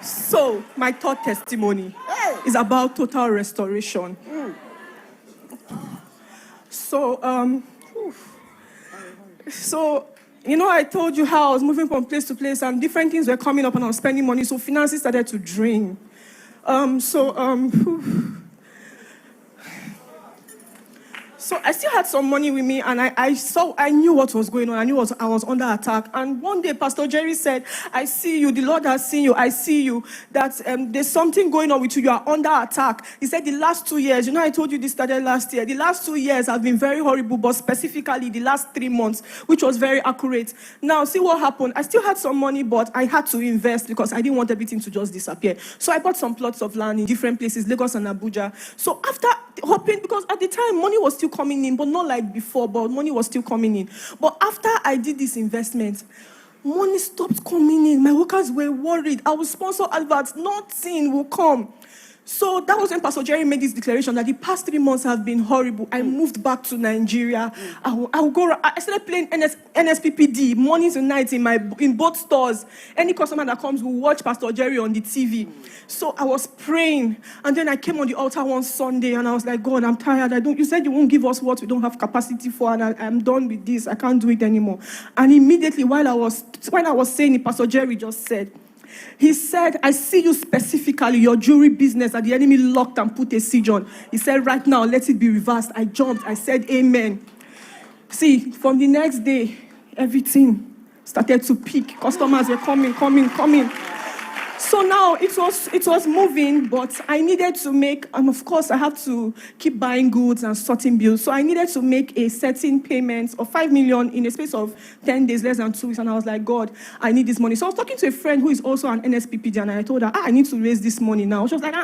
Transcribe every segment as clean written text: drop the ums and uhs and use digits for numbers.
So, my third testimony is about total restoration. So, I told you how I was moving from place to place and different things were coming up and I was spending money, so finances started to drain. So I still had some money with me, and I knew what was going on. I knew I was under attack. And one day, Pastor Jerry said, "I see you. The Lord has seen you. I see you. That there's something going on with you. You are under attack." He said, "The last 2 years, I told you this started last year. The last 2 years have been very horrible, but specifically the last 3 months, which was very accurate." Now, see what happened. I still had some money, but I had to invest because I didn't want everything to just disappear. So I bought some plots of land in different places, Lagos and Abuja. So after hoping, because at the time money was still coming in, but not like before, but money was still coming in. But after I did this investment, money stopped coming in. My workers were worried. I would sponsor adverts, nothing will come. So that was when Pastor Jerry made this declaration that the past 3 months have been horrible. I moved back to Nigeria. I started playing Nsppd mornings and nights in both stores. Any customer that comes will watch Pastor Jerry on the TV. So I was praying, and then I came on the altar one Sunday, and I was like, "God, I'm tired. You said you won't give us what we don't have capacity for, and I'm done with this. I can't do it anymore." And immediately, when I was saying it, Pastor Jerry just said, he said, "I see you specifically, your jewelry business that the enemy locked and put a siege on." He said, "Right now, let it be reversed." I jumped. I said, "Amen." See, from the next day, everything started to peak. Customers were coming. So now it was moving, but I needed to make, and of course I have to keep buying goods and sorting bills. So I needed to make a certain payment of 5 million in a space of 10 days, less than 2 weeks. And I was like, "God, I need this money." So I was talking to a friend who is also an Nsppd, and I told her, "I need to raise this money now." She was like,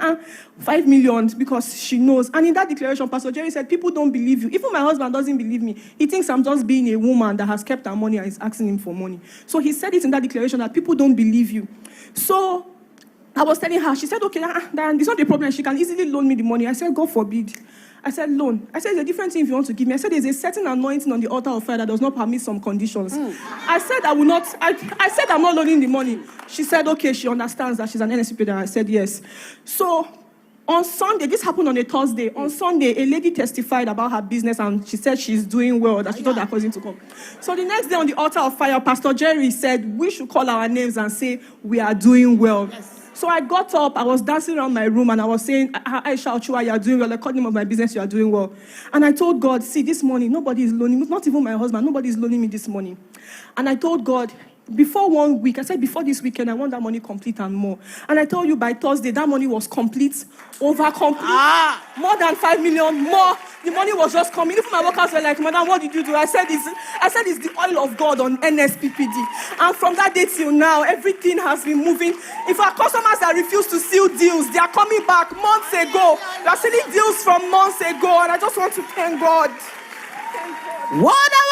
5 million, because she knows. And in that declaration, Pastor Jerry said, "People don't believe you. Even my husband doesn't believe me. He thinks I'm just being a woman that has kept her money and is asking him for money." So he said it in that declaration that people don't believe you. So I was telling her, she said, "Okay, it's not a problem. She can easily loan me the money." I said, "God forbid." I said, "Loan." I said, "It's a different thing if you want to give me." I said, "There's a certain anointing on the altar of fire that does not permit some conditions." I said, "I will not." I said, "I'm not loaning the money." She said, "Okay, she understands that she's an Nsppd." I said, "Yes." So on Sunday, this happened on a Thursday. On Sunday, a lady testified about her business, and she said she's doing well, that she told her cousin to come. So the next day on the altar of fire, Pastor Jerry said we should call our names and say we are doing well. Yes. So I got up, I was dancing around my room, and I was saying, "Aisha, Ochua, you are doing well. According to my business, you are doing well." And I told God, "See, this morning, nobody is loaning me, not even my husband, nobody is loaning me this money." And I told God, before 1 week, I said, "Before this weekend, I want that money complete and more." And I told you by Thursday, that money was complete, over complete, more than 5 million, more. The money was just coming. Even my workers were like, "Madam, what did you do?" I said, it's the oil of God on Nsppd. And from that day till now, everything has been moving. If our customers that refuse to seal deals, they are coming back months ago. They are selling deals from months ago. And I just want to thank God. What a